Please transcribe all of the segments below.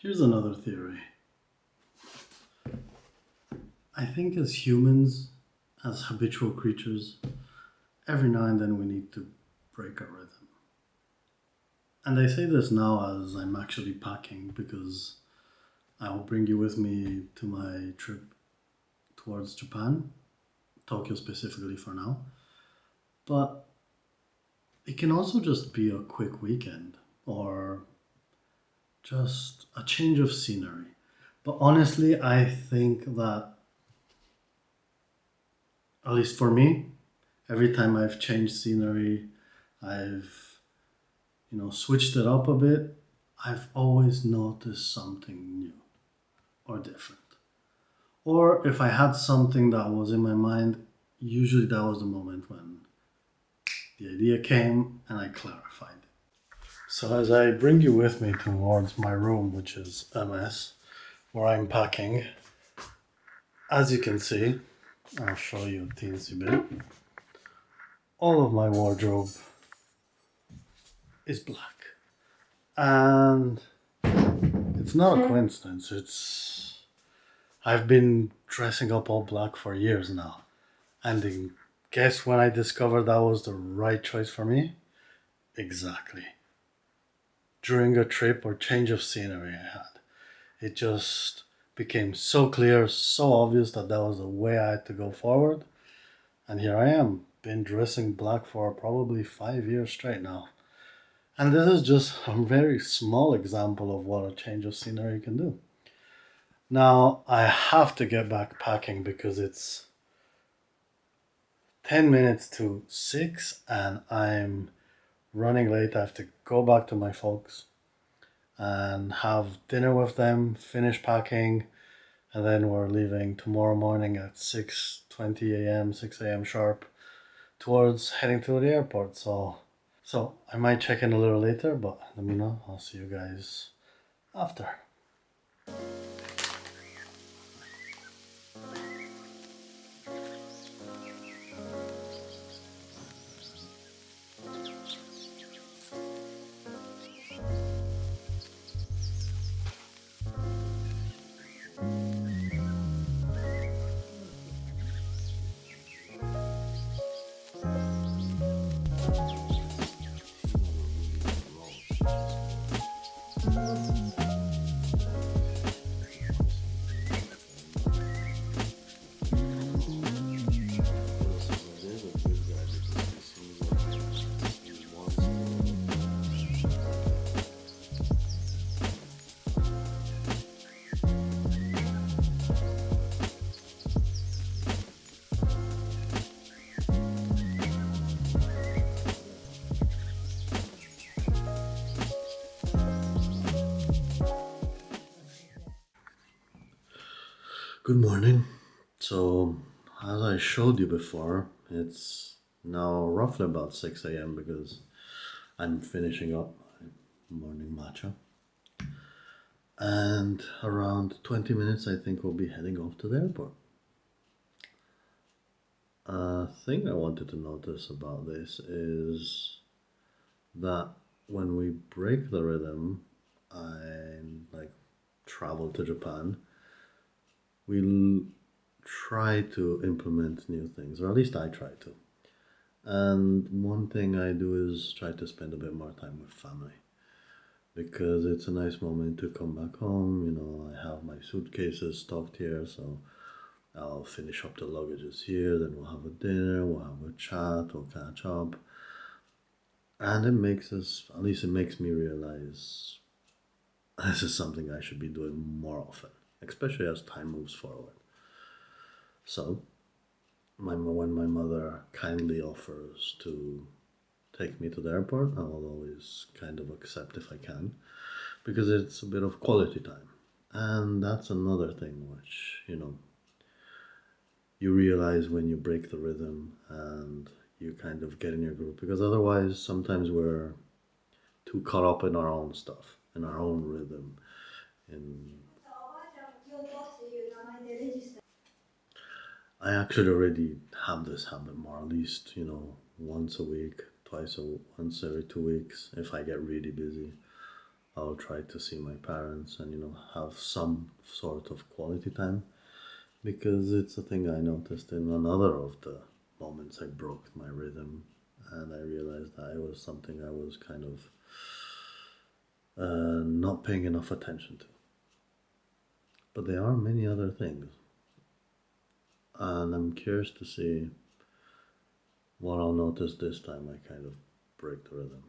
Here's another theory. I think as humans, as habitual creatures, every now and then we need to break a rhythm. And I say this now as I'm actually packing because I'll bring you with me to my trip towards Japan, Tokyo specifically for now. But it can also just be a quick weekend or just a change of scenery. But honestly, I think that, at least for me, every time I've changed scenery, I've, switched it up a bit, I've always noticed something new or different. Or if I had something that was in my mind, usually that was the moment when the idea came and I clarified it. So as I bring you with me towards my room, which is a mess, where I'm packing, as you can see, I'll show you a teensy bit. All of my wardrobe is black. And it's not a coincidence. I've been dressing up all black for years now. And guess when I discovered that was the right choice for me? Exactly. During a trip or change of scenery I had. It just became so clear, so obvious that that was the way I had to go forward. And here I am, been dressing black for probably 5 years straight now. And this is just a very small example of what a change of scenery can do. Now, I have to get back packing because it's 10 minutes to 6 and I'm running late. I have to go back to my folks and have dinner with them, finish packing, and then we're leaving tomorrow morning at 6:20 a.m., 6 a.m. sharp, towards heading to the airport. So I might check in a little later, but let me know. I'll see you guys after. Good morning. So, as I showed you before, it's now roughly about 6 a.m. because I'm finishing up my morning matcha. And around 20 minutes, I think we'll be heading off to the airport. A thing I wanted to notice about this is that when we break the rhythm and like travel to Japan, we'll try to implement new things, or at least I try to. And one thing I do is try to spend a bit more time with family because it's a nice moment to come back home. I have my suitcases stocked here, so I'll finish up the luggages here, then we'll have a dinner, we'll have a chat, we'll catch up. And at least it makes me realize this is something I should be doing more often, especially as time moves forward. So, when my mother kindly offers to take me to the airport, I will always kind of accept if I can, because it's a bit of quality time. And that's another thing which, you realize when you break the rhythm and you kind of get in your group, because otherwise sometimes we're too caught up in our own stuff, in our own rhythm. In I actually already have this habit more, at least, once a week, once every 2 weeks if I get really busy. I'll try to see my parents and, have some sort of quality time, because it's a thing I noticed in another of the moments I broke my rhythm, and I realized that it was something I was kind of not paying enough attention to. But there are many other things, and I'm curious to see what I'll notice this time I kind of break the rhythm.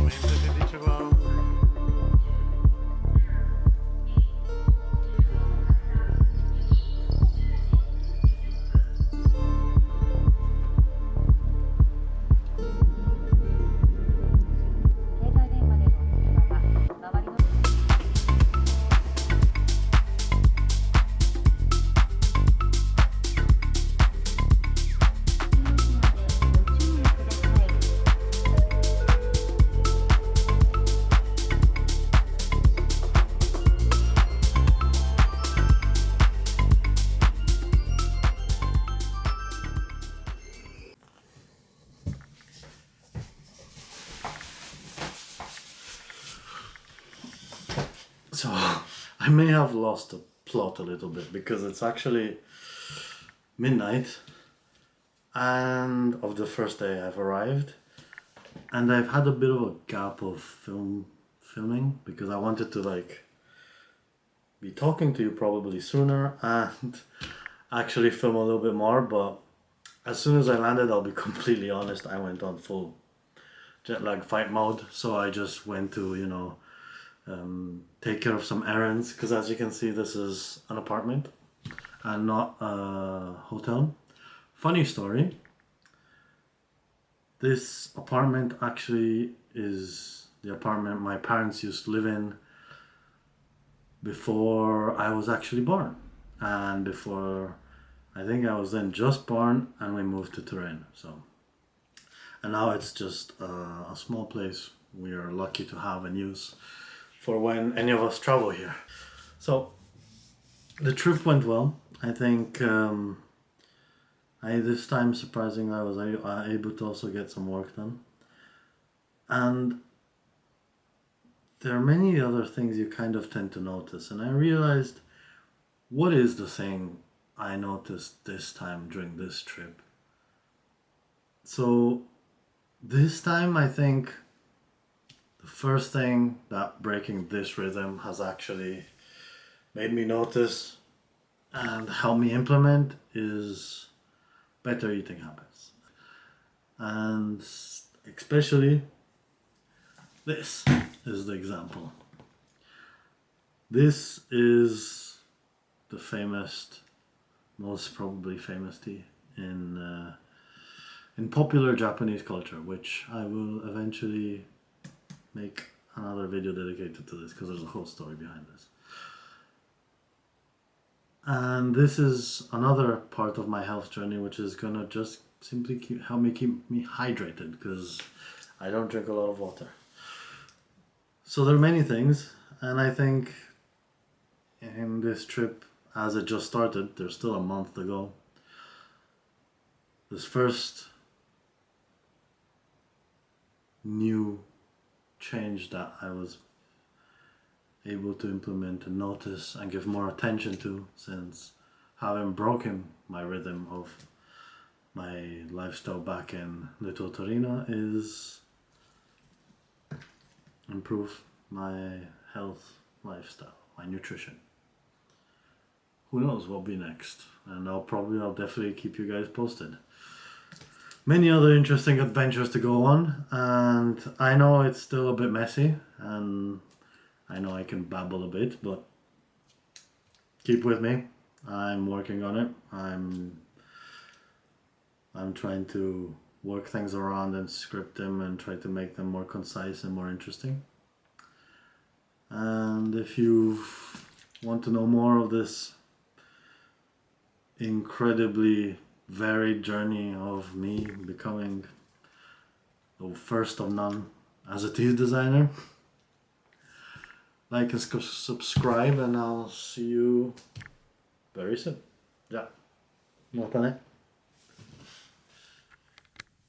Veramente ti diceva. So I may have lost the plot a little bit, because it's actually midnight and of the first day I've arrived, and I've had a bit of a gap of filming because I wanted to be talking to you probably sooner and actually film a little bit more, but as soon as I landed, I'll be completely honest, I went on full jet lag fight mode. So I just went to take care of some errands, because as you can see, this is an apartment and not a hotel. Funny story, this apartment actually is the apartment my parents used to live in before I was actually born, and before, I think I was then just born, and we moved to Turin. And now it's just a small place we are lucky to have and use for when any of us travel here. So the trip went well. I think this time, surprisingly, I was able to also get some work done. And there are many other things you kind of tend to notice. And I realized, what is the thing I noticed this time during this trip? So this time, I think the first thing that breaking this rhythm has actually made me notice and help me implement is better eating habits. And especially this is the example. This is the most probably famous tea in popular Japanese culture, which I will eventually make another video dedicated to this, because there's a whole story behind this. And this is another part of my health journey, which is gonna just simply help me keep me hydrated, because I don't drink a lot of water. So there are many things, and I think in this trip, as it just started, there's still a month to go. This first new change that I was able to implement and notice and give more attention to, since having broken my rhythm of my lifestyle back in Little Torino, is improve my health lifestyle, my nutrition. Who knows what will be next, and I'll definitely keep you guys posted. Many other interesting adventures to go on, and I know it's still a bit messy, and I know I can babble a bit, but keep with me. I'm working on it. I'm trying to work things around and script them and try to make them more concise and more interesting. And if you want to know more of this incredibly varied journey of me becoming the first of none as a tease designer, like and subscribe, and I'll see you very soon. Ja, något annat?